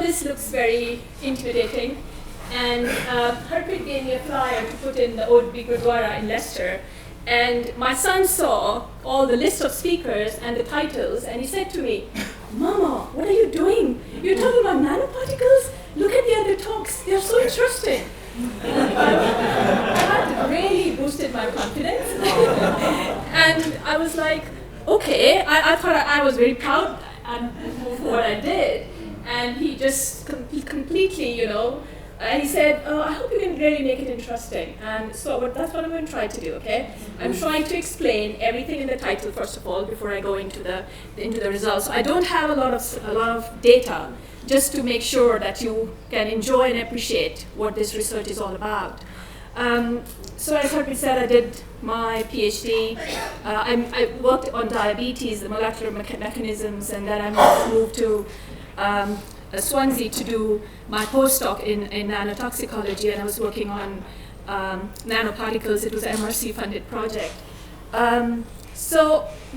this looks very intimidating. And Harpreet gave me a flyer to put in the Odbi Gurdwara in Leicester. And my son saw all the list of speakers and the titles, and he said to me, "Mama, what are you doing? You're talking about nanoparticles? Look at the other talks, they're so interesting." That really boosted my confidence. And I was like, okay, I thought I was very proud of what I did. And he just completely, and he said, "I hope you can really make it interesting." And so that's what I'm going to try to do, okay? I'm trying to explain everything in the title, first of all, before I go into the results. So I don't have a lot of data, just to make sure that you can enjoy and appreciate what this research is all about. So as Harpreet said, I did my PhD. I worked on diabetes, the molecular mechanisms, and then I moved to Swansea to do my postdoc in nanotoxicology, and I was working on nanoparticles. It was an MRC-funded project. So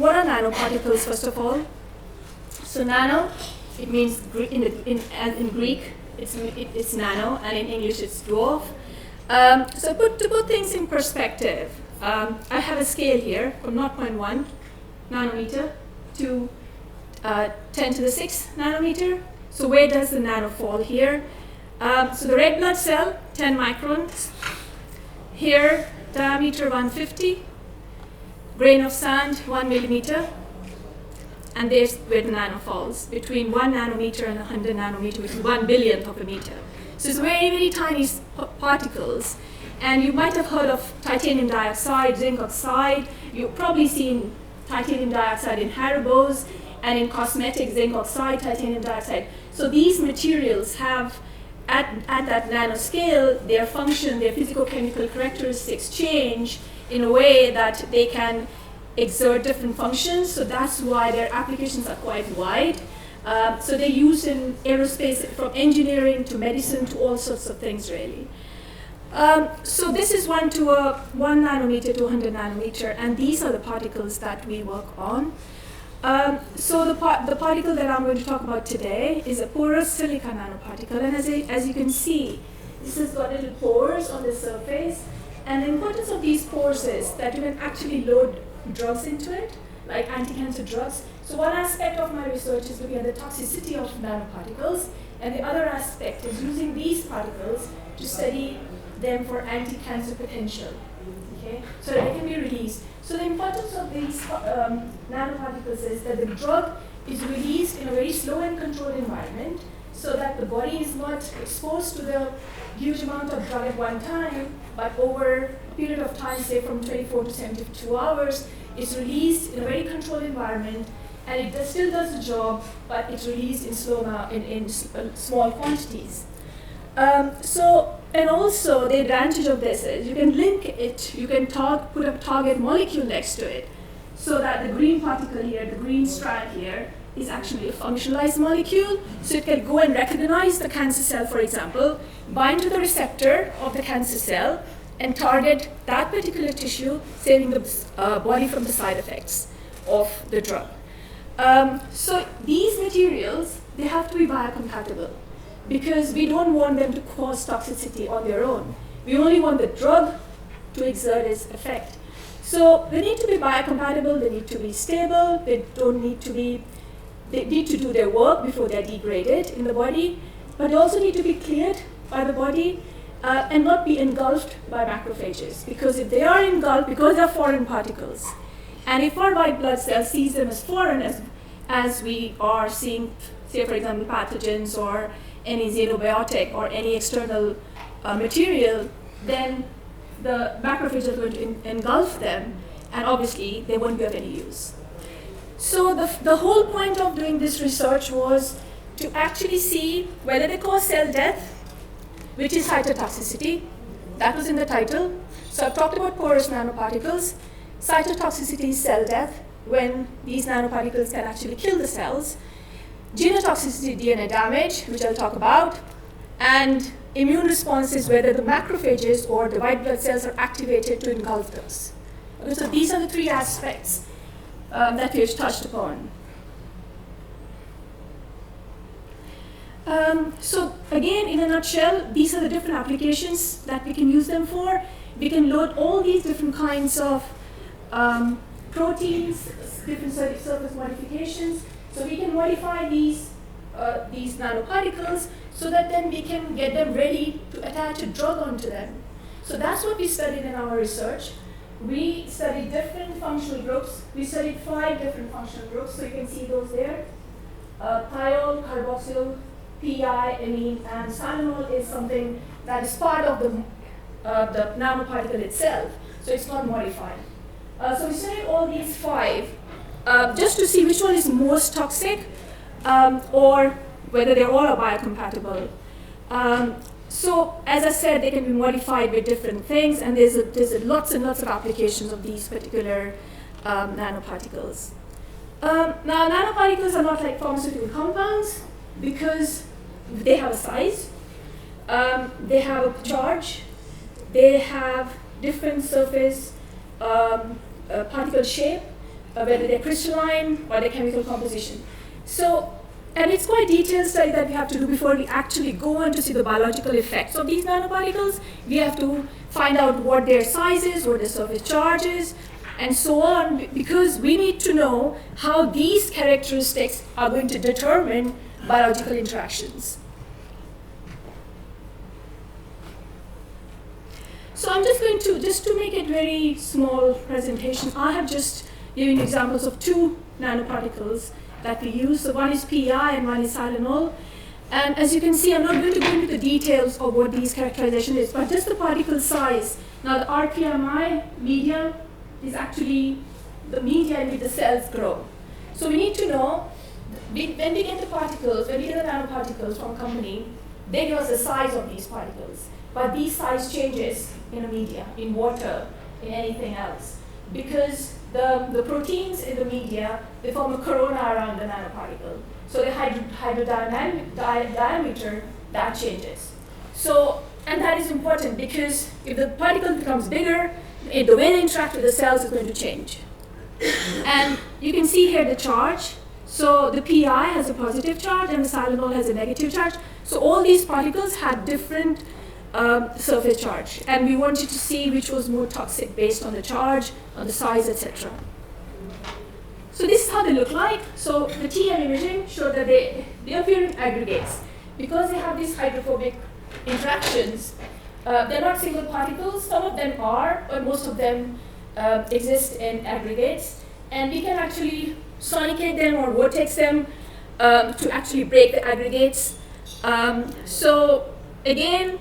what are nanoparticles, first of all? So nano, it means in Greek, it's nano, and in English it's dwarf. So to put things in perspective, I have a scale here from 0.1 nanometer to 10 to the 6 nanometer. So where does the nano fall here? So the red blood cell, 10 microns. Here, diameter 150. Grain of sand, 1 millimeter. And there's where the nano falls, between 1 nanometer and 100 nanometer, which is 1 billionth of a meter. So it's very, very tiny particles. And you might have heard of titanium dioxide, zinc oxide. You've probably seen titanium dioxide in Haribos, and in cosmetics, zinc oxide, titanium dioxide. So these materials have, at that nanoscale, their function, their physicochemical characteristics change in a way that they can exert different functions. So that's why their applications are quite wide. So they're used in aerospace, from engineering to medicine to all sorts of things, really. So this is 1 nanometer to 100 nanometer, and these are the particles that we work on. So the particle that I'm going to talk about today is a porous silica nanoparticle, and as you can see, this has got little pores on the surface, and the importance of these pores is that you can actually load drugs into it, like anti-cancer drugs. So one aspect of my research is looking at the toxicity of nanoparticles, and the other aspect is using these particles to study them for anti-cancer potential, okay, so that they can be released. So the importance of these nanoparticles is that the drug is released in a very slow and controlled environment, so that the body is not exposed to the huge amount of drug at one time, but over a period of time, say from 24 to 72 hours, it's released in a very controlled environment, and it still does the job, but it's released in small quantities. And also the advantage of this is you can link it, you can put a target molecule next to it, so that the green particle here, the green strand here, is actually a functionalized molecule. So it can go and recognize the cancer cell, for example, bind to the receptor of the cancer cell, and target that particular tissue, saving the body from the side effects of the drug. So these materials, they have to be biocompatible, because we don't want them to cause toxicity on their own. We only want the drug to exert its effect. So they need to be biocompatible, they need to be stable, they need to do their work before they're degraded in the body, but they also need to be cleared by the body and not be engulfed by macrophages. Because if they are engulfed, because they're foreign particles, and if our white blood cell sees them as foreign, as we are seeing, say for example, pathogens or any xenobiotic or any external material, then the macrophage is going to engulf them, and obviously they won't be of any use. So the whole point of doing this research was to actually see whether they cause cell death, which is cytotoxicity. That was in the title. So I've talked about porous nanoparticles. Cytotoxicity is cell death, when these nanoparticles can actually kill the cells. Genotoxicity, DNA damage, which I'll talk about. And immune response is whether the macrophages or the white blood cells are activated to engulf those. Okay, so these are the three aspects that we've touched upon. So again, in a nutshell, these are the different applications that we can use them for. We can load all these different kinds of proteins, different surface modifications. So we can modify these nanoparticles so that then we can get them ready to attach a drug onto them. So that's what we studied in our research. We studied different functional groups. We studied 5 different functional groups, so you can see those there. Thiol, carboxyl, PI, amine, and cyanol is something that is part of the nanoparticle itself, so it's not modified. So we studied all these 5 just to see which one is most toxic or whether they all are biocompatible. So as I said, they can be modified with different things, and there's lots and lots of applications of these particular nanoparticles. Now, nanoparticles are not like pharmaceutical compounds because they have a size, they have a charge, they have different surface particle shape, whether they're crystalline or their chemical composition. So, and it's quite a detailed study that we have to do before we actually go on to see the biological effects of these nanoparticles. We have to find out what their size is, what their surface charge is, and so on, because we need to know how these characteristics are going to determine biological interactions. So I'm just going to, just to make it very small presentation, I have just given you examples of 2 nanoparticles that we use. So one is PI and one is cyanol. And as you can see, I'm not going to go into the details of what these characterization is, but just the particle size. Now the RPMI media is actually the media in which the cells grow. So we need to know, when we get the particles, when we get the nanoparticles from a company, they give us the size of these particles. But these size changes in a media, in water, in anything else. Because the proteins in the media, they form a corona around the nanoparticle. So the diameter, that changes. So, and that is important because if the particle becomes bigger, the way they interact with the cells is going to change. And you can see here the charge. So the PI has a positive charge and the cyanol has a negative charge. So all these particles had different surface charge, and we wanted to see which was more toxic based on the charge, on the size, etc. So this is how they look like. So the TM imaging showed that they appear in aggregates. Because they have these hydrophobic interactions, they're not single particles. Some of them are, but most of them exist in aggregates. And we can actually sonicate them or vortex them to actually break the aggregates. So again,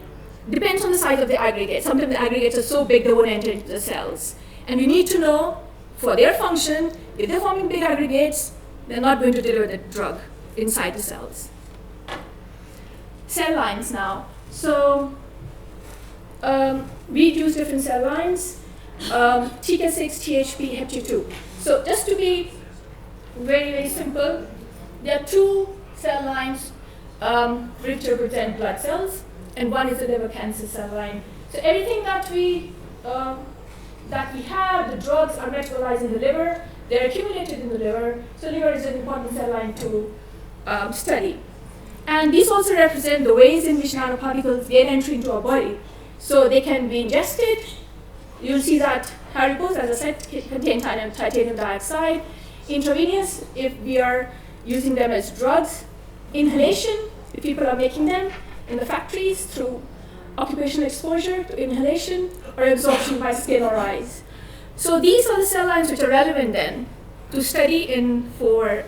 depends on the size of the aggregate. Sometimes the aggregates are so big they won't enter into the cells. And we need to know, for their function, if they're forming big aggregates, they're not going to deliver the drug inside the cells. Cell lines now. So we use different cell lines, TK6, THP, HEP2. So just to be very, very simple, there are 2 cell lines which represent blood cells, and one is the liver cancer cell line. So everything that we have, the drugs are metabolized in the liver, they're accumulated in the liver, so liver is an important cell line to study. And these also represent the ways in which nanoparticles get entry into our body. So they can be ingested. You'll see that Haribos, as I said, contain titanium dioxide. Intravenous, if we are using them as drugs. Inhalation, if people are making them in the factories through occupational exposure to inhalation, or absorption by skin or eyes. So these are the cell lines which are relevant then to study in for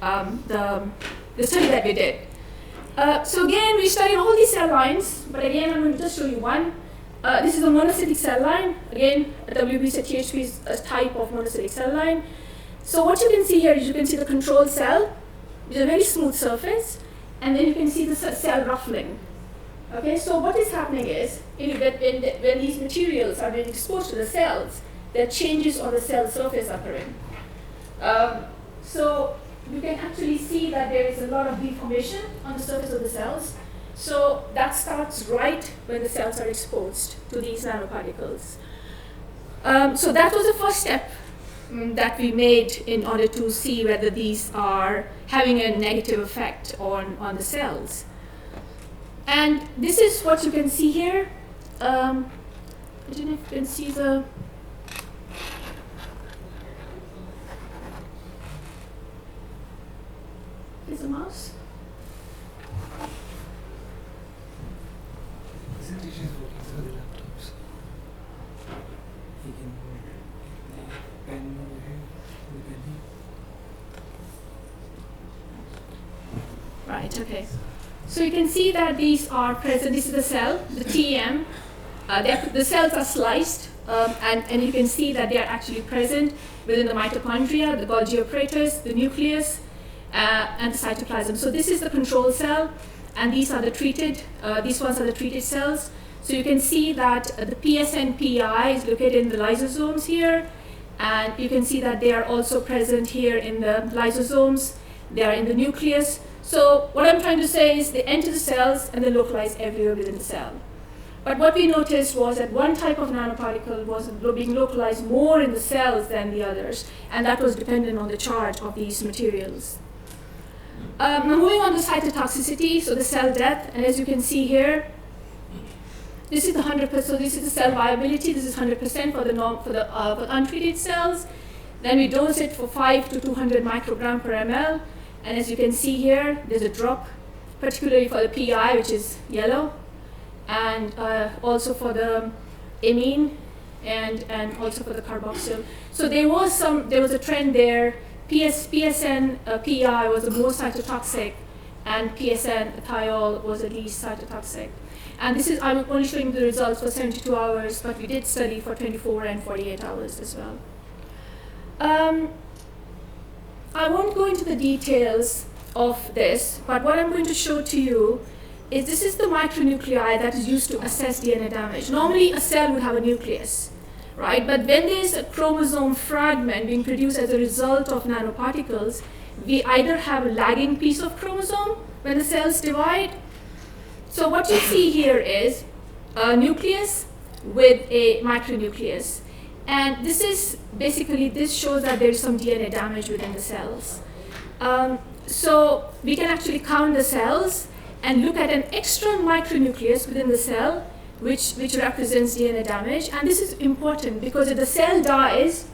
the study that we did. So again, we studied all these cell lines, but again, I'm going to just show you one. This is a monocytic cell line. Again, a WBC THP is a type of monocytic cell line. So what you can see here is you can see the control cell, which is a very smooth surface, and then you can see the cell ruffling. Okay, so what is happening is, when these materials are being exposed to the cells, there are changes on the cell surface occurring. So you can actually see that there is a lot of deformation on the surface of the cells. So that starts right when the cells are exposed to these nanoparticles. So that was the first step that we made in order to see whether these are having a negative effect on the cells. And this is what you can see here. I don't know if you can see the... Is the mouse? Presentation is working through the laptops. You can pen over here, the pen here. Right, okay. So you can see that these are present. This is the cell, the TEM. The cells are sliced, and you can see that they are actually present within the mitochondria, the Golgi apparatus, the nucleus, and the cytoplasm. So this is the control cell, and these are the treated. These ones are the treated cells. So you can see that the PSN-PI is located in the lysosomes here, and you can see that they are also present here in the lysosomes. They are in the nucleus. So what I'm trying to say is they enter the cells and they localize everywhere within the cell. But what we noticed was that one type of nanoparticle was being localized more in the cells than the others, and that was dependent on the charge of these materials. Now moving on to cytotoxicity, so the cell death, and as you can see here, this is the 100%. So this is the cell viability. This is 100% for the untreated cells. Then we dose it for 5 to 200 microgram per ml, and as you can see here, there's a drop, particularly for the PI, which is yellow, and also for the amine, and also for the carboxyl. So there was a trend there. PSN PI was the most cytotoxic, and PSN thiol was the least cytotoxic. And this is, I'm only showing the results for 72 hours, but we did study for 24 and 48 hours as well. I won't go into the details of this, but what I'm going to show to you is this is the micronuclei that is used to assess DNA damage. Normally a cell would have a nucleus, right? But when there's a chromosome fragment being produced as a result of nanoparticles, we either have a lagging piece of chromosome when the cells divide. So what you see here is a nucleus with a micronucleus. And this is basically, this shows that there's some DNA damage within the cells. So we can actually count the cells and look at an extra micronucleus within the cell, which represents DNA damage. And this is important because if the cell dies,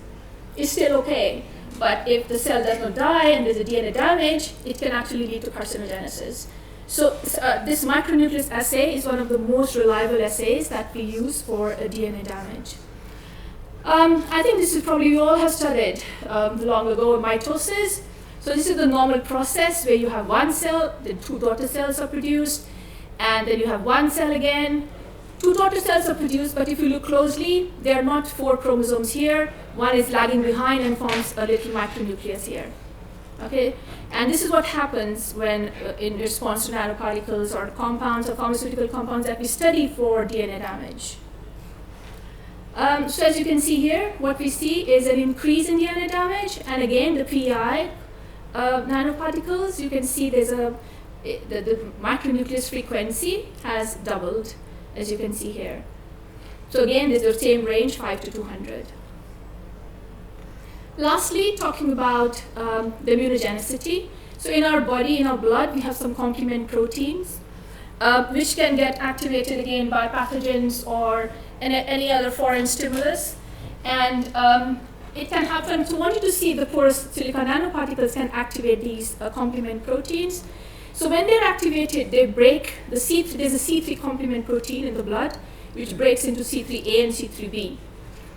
it's still okay. But if the cell does not die and there's a DNA damage, it can actually lead to carcinogenesis. So this micronucleus assay is one of the most reliable assays that we use for DNA damage. I think this is probably you all have studied long ago, mitosis. So this is the normal process where you have one cell, then two daughter cells are produced, and then you have one cell again. Two daughter cells are produced, but if you look closely, there are not 4 chromosomes here. One is lagging behind and forms a little micronucleus here. Okay, and this is what happens when, in response to nanoparticles or compounds or pharmaceutical compounds that we study for DNA damage. So as you can see here, what we see is an increase in DNA damage, and again the PI nanoparticles, you can see there's the micronucleus frequency has doubled, as you can see here. So again, there's the same range, 5 to 200. Lastly, talking about the immunogenicity. So in our body, in our blood, we have some complement proteins, which can get activated again by pathogens or any other foreign stimulus. And it can happen, so wanted to see if the porous silica nanoparticles can activate these complement proteins. So when they're activated, they break the C3, there's a C3 complement protein in the blood, which breaks into C3A and C3B.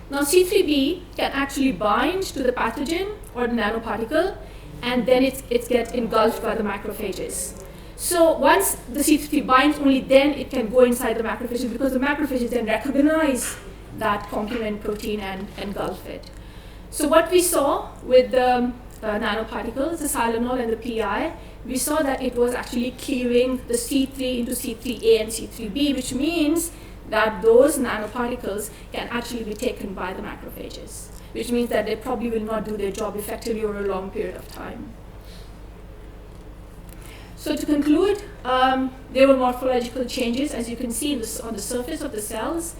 Now C3b can actually bind to the pathogen or the nanoparticle, and then it gets engulfed by the macrophages. So once the C3 binds, only then it can go inside the macrophages, because the macrophages then recognize that complement protein and engulf it. So what we saw with the nanoparticles, the Silanol and the PI, we saw that it was actually cleaving the C3 into C3A and C3b, which means that those nanoparticles can actually be taken by the macrophages, which means that they probably will not do their job effectively over a long period of time. So to conclude, there were morphological changes, as you can see on the surface of the cells.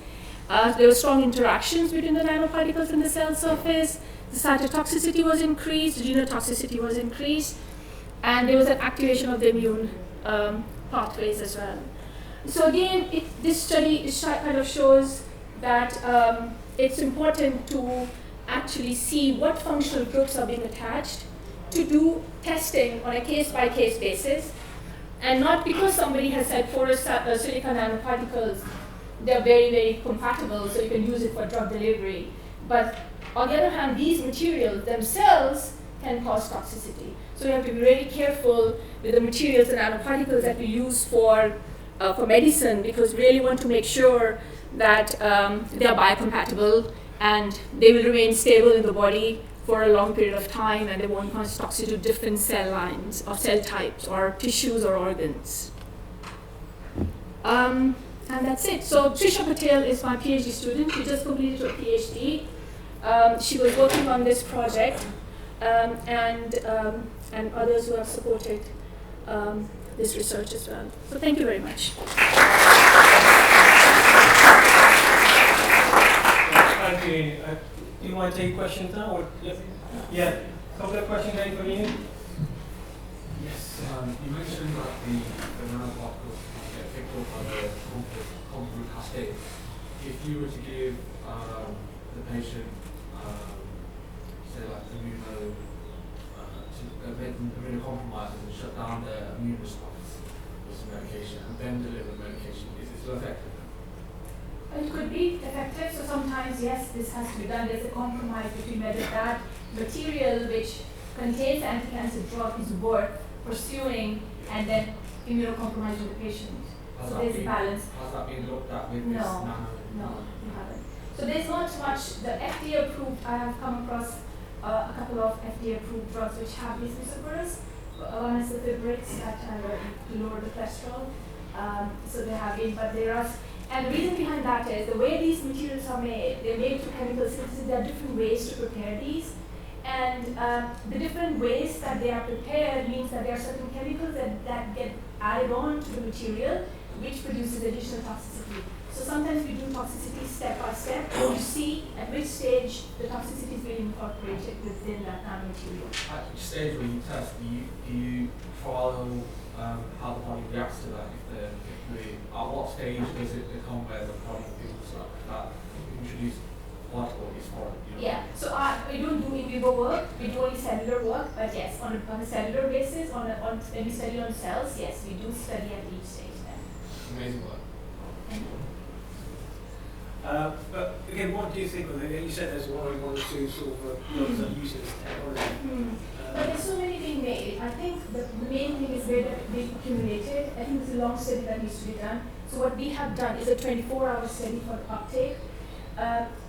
There were strong interactions between the nanoparticles and the cell surface. the cytotoxicity was increased, genotoxicity was increased, and there was an activation of the immune pathways as well. So again, this study kind of shows that it's important to actually see what functional groups are being attached, to do testing on a case-by-case basis, and not because somebody has said porous silica nanoparticles, they're very, very compatible, so you can use it for drug delivery. But on the other hand, these materials themselves can cause toxicity. So we have to be really careful with the materials and nanoparticles that we use for medicine, because we really want to make sure that they are biocompatible and they will remain stable in the body for a long period of time, and they won't cause toxicity to different cell lines or cell types or tissues or organs. And that's it. So Trisha Patel is my PhD student. She just completed her PhD. She was working on this project, and others who have supported this research as well. So thank you very much. Thank you. Do you want to take questions now? Or, yeah. A couple of questions ready for you? Yes. You mentioned that the nanoparticles get picked up by the Montfort cascade. If you were to give the patient, say like immunocompromised and shut down their immune response with some medication and then deliver the medication, is it still effective? It could be effective, so sometimes, yes, this has to be done. There's a compromise between whether that material which contains anti-cancer drug is worth pursuing and then immunocompromising the patient. So there's a balance. Has that been looked at with this nano? No, you haven't. So there's not much. The FDA approved, I have come across a couple of FDA approved drugs which have these receptors. One is the fibrates that lower the cholesterol. So they have been, but there are. And the reason behind that is the way these materials are made, they're made through chemical synthesis. There are different ways to prepare these. And the different ways that they are prepared means that there are certain chemicals that get added on to the material, which produces additional toxicity. So sometimes we do toxicity step by step to see at which stage the toxicity is being incorporated within that nanomaterial. At which stage when you test, do you follow how the body reacts to that? At what stage does it become where the body feels that introduced particle is foreign? Yeah, so we don't do in vivo work, we do only cellular work, but yes, on a cellular basis, when we study on cells, yes, we do study at each stage then. Amazing work. Thank you. But again, what do you think of it? You said there's one or two sort of drugs that use this technology. But there's so many being made. I think the main thing is where they've accumulated. I think there's a long study that needs to be done. So what we have done is a 24-hour study for uptake.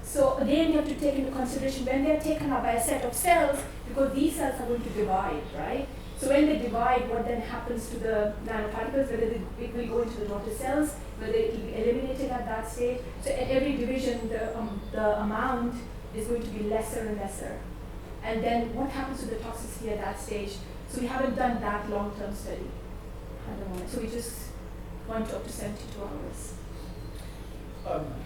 So again, you have to take into consideration when they're taken up by a set of cells, because these cells are going to divide, right? So when they divide, what then happens to the nanoparticles, whether it will go into the daughter cells, whether it will be eliminated at that stage. So at every division, the amount is going to be lesser and lesser. And then what happens to the toxicity at that stage? So we haven't done that long-term study at the moment. So we just went up to 72 hours.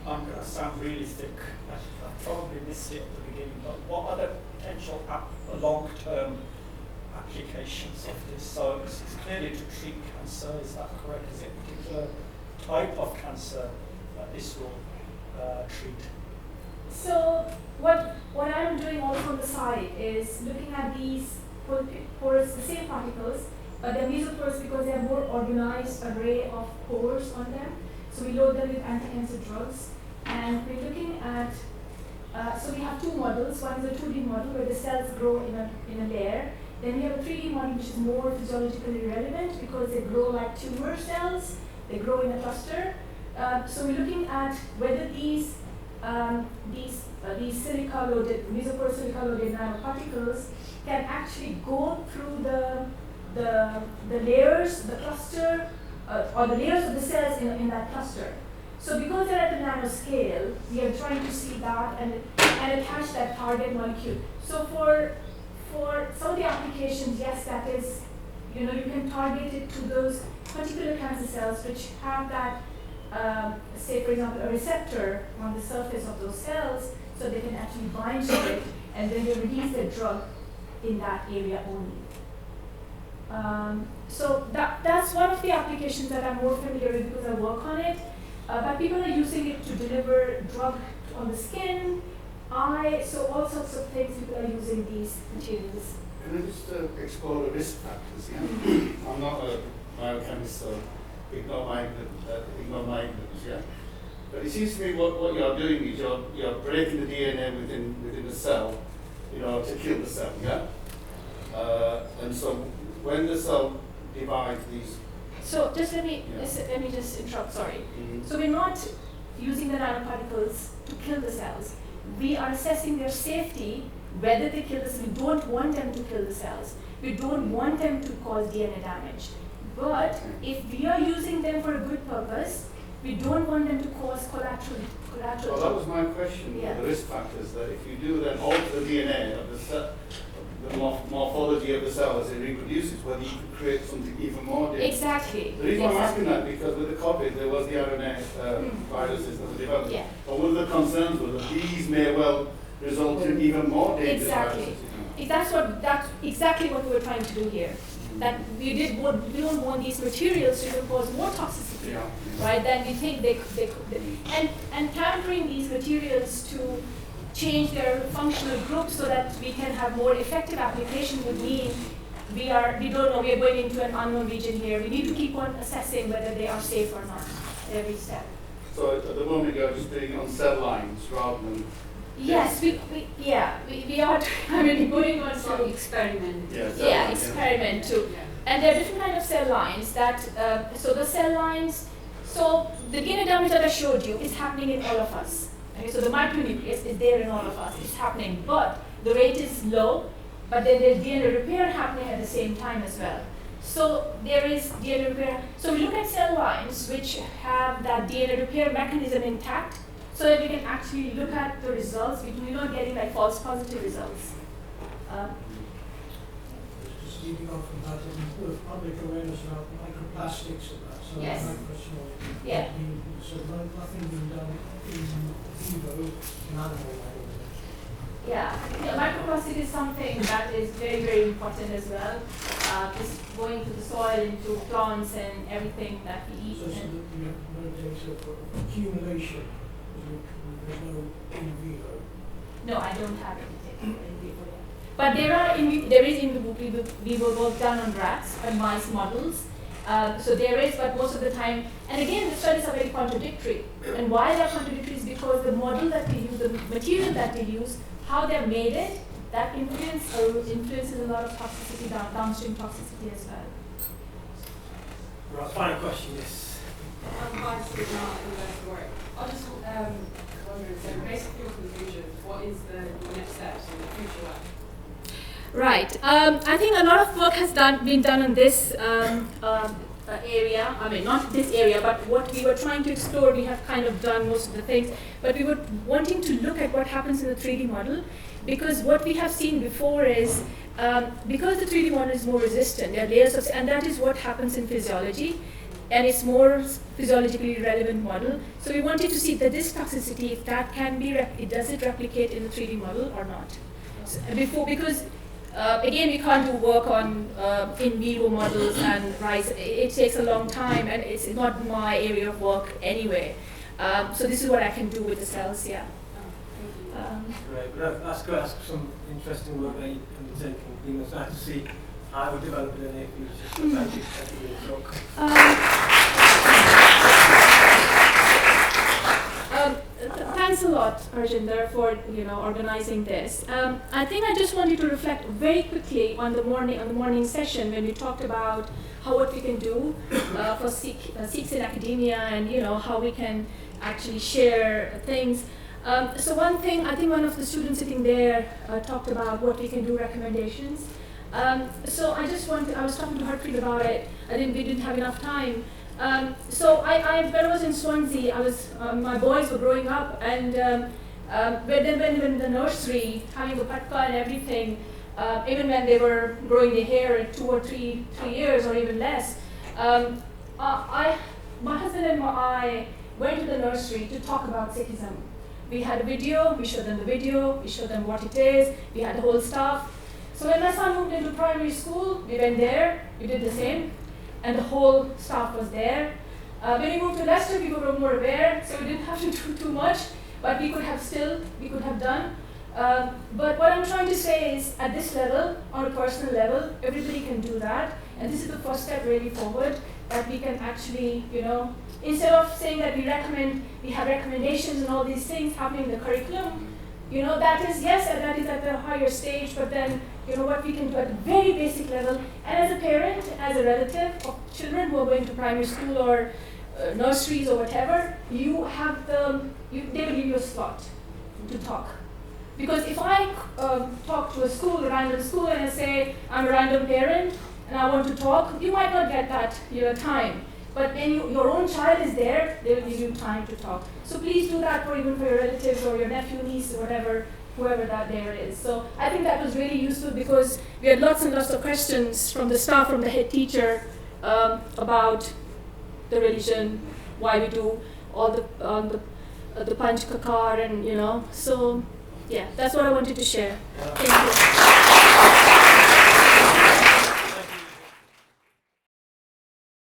I'm going to sound really thick. I probably missed it at the beginning, but what are the potential long-term applications of this? So it's clearly to treat cancer, is that correct? Is it a particular type of cancer that this will treat? So what I'm doing also on the side is looking at these pores, the same particles, but they're mesoporous because they have more organized array of pores on them. So we load them with anti-cancer drugs, and we're looking at, so we have two models. One is a 2D model where the cells grow in a layer. Then we have a 3D model which is more physiologically relevant because they grow like tumor cells. They grow in a cluster. So we're looking at whether these silica-loaded, mesoporous silica-loaded nanoparticles can actually go through the layers, the cluster, or the layers of the cells in that cluster. So because they're at the nanoscale, we are trying to see that and attach that target molecule. So for some of the applications, yes, that is, you can target it to those particular cancer cells which have that, say for example, a receptor on the surface of those cells, so they can actually bind to it and then they release the drug in that area only. So that's one of the applications that I'm more familiar with because I work on it. But people are using it to deliver drug on the skin, eye, so all sorts of things people are using these materials. Can I just explore the risk factors? Yeah? I'm not a biochemist, so ignore my ignorance. Yeah? But it seems to me what you're doing is you're breaking the DNA within the cell, to kill the cell. Yeah. And so when the cell divides these. So just let me just interrupt. Sorry. Mm-hmm. So we're not using the nanoparticles to kill the cells. We are assessing their safety, whether they kill the cells. We don't want them to kill the cells. We don't want them to cause DNA damage. But if we are using them for a good purpose, we don't want them to cause collateral. Well, that was my question. Yeah. The risk factors that if you do then alter the DNA of the cell, the morphology of the cell as it reproduces, whether you can create something even more dangerous. Exactly. The reason I'm asking that because with the COVID there was the RNA viruses that were developed. Yeah. But one of the concerns was that these may well result in even more dangerous Exactly. viruses. That's exactly what we were trying to do here. That we don't want these materials to cause more toxicity, right? Than we think they could. And countering these materials to change their functional groups so that we can have more effective application would mean we don't know, we are going into an unknown region here. We need to keep on assessing whether they are safe or not every step. So at the moment you're just doing on cell lines rather than. Yes, we are. I mean, going on So to experiment. experiment too. Yeah. And there are different kinds of cell lines that. So the cell lines. So the DNA damage that I showed you is happening in all of us. Okay, so the micronucleus is there in all of us. It's happening, but the rate is low. But then there's DNA repair happening at the same time as well. So there is DNA repair. So we look at cell lines which have that DNA repair mechanism intact, so that we can actually look at the results. We're not getting like false positive results. Just leading on from that, with public awareness about microplastics and that, so Yes. microsoil. Yeah. So nothing being done in vivo in animal models. Yeah, microplastic is something that is very, very important as well. It's going to the soil, into plants and everything that we eat. So And you have no data for accumulation, there's no in vivo. no, I don't have anything in vivo yet. But there is in vivo work done on rats and mice models. So there is, but most of the time, and again, the studies are very contradictory. And why they are contradictory is because the model that we use, the material that we use, how they're made it, that influences a lot of toxicity, downstream toxicity as well. Right, final question, yes. Hi, Sigma in Warwick. I just wondering, so based on your conclusion, what is the next steps in the future work? Right. I think a lot of work has been done on this area. I mean, not this area, but what we were trying to explore, we have kind of done most of the things. But we were wanting to look at what happens in the 3D model, because what we have seen before is, because the 3D model is more resistant, there are layers of, and that is what happens in physiology, and it's more physiologically relevant model. So we wanted to see that this toxicity, if that can be, does it replicate in the 3D model or not? So because again, we can't do work on in vivo models and rice. It takes a long time, and it's not my area of work anyway. So this is what I can do with the cells, yeah. Great. That's good. That's some interesting work that you've undertaken. It's nice to see how we develop it in the near future. So thank you for your talk. Thanks a lot, Arjinder, for organizing this. I think I just wanted to reflect very quickly on the morning session when we talked about what we can do for Sikhs in academia, and how we can actually share things. So one thing, I think one of the students sitting there talked about what we can do, recommendations. So I was talking to Harpreet about it. We didn't have enough time. So when I was in Swansea, my boys were growing up, and when they were in the nursery, having a patka and everything, even when they were growing their hair at 2 or 3 years or even less, my husband and I went to the nursery to talk about Sikhism. We had a video, we showed them the video, we showed them what it is, we had the whole stuff. So when my son moved into primary school, we went there, we did the same, and the whole staff was there. When we moved to Leicester, we were more aware, so we didn't have to do too much, but we could have done. But what I'm trying to say is, at this level, on a personal level, everybody can do that, and this is the first step really forward, that we can actually, instead of saying that we have recommendations and all these things happening in the curriculum, that is at the higher stage, but then, what we can do at the very basic level, and as a parent, as a relative of children who are going to primary school or nurseries or whatever, they will give you a slot to talk. Because if I talk to a random school, and I say, I'm a random parent, and I want to talk, you might not get that time. But when your own child is there, they will give you time to talk. So please do that even for your relatives or your nephew, niece, or whoever that there is. So I think that was really useful, because we had lots and lots of questions from the staff, from the head teacher, about the religion, why we do all the Panch Kakar, and so yeah, that's what I wanted to share. Thank you.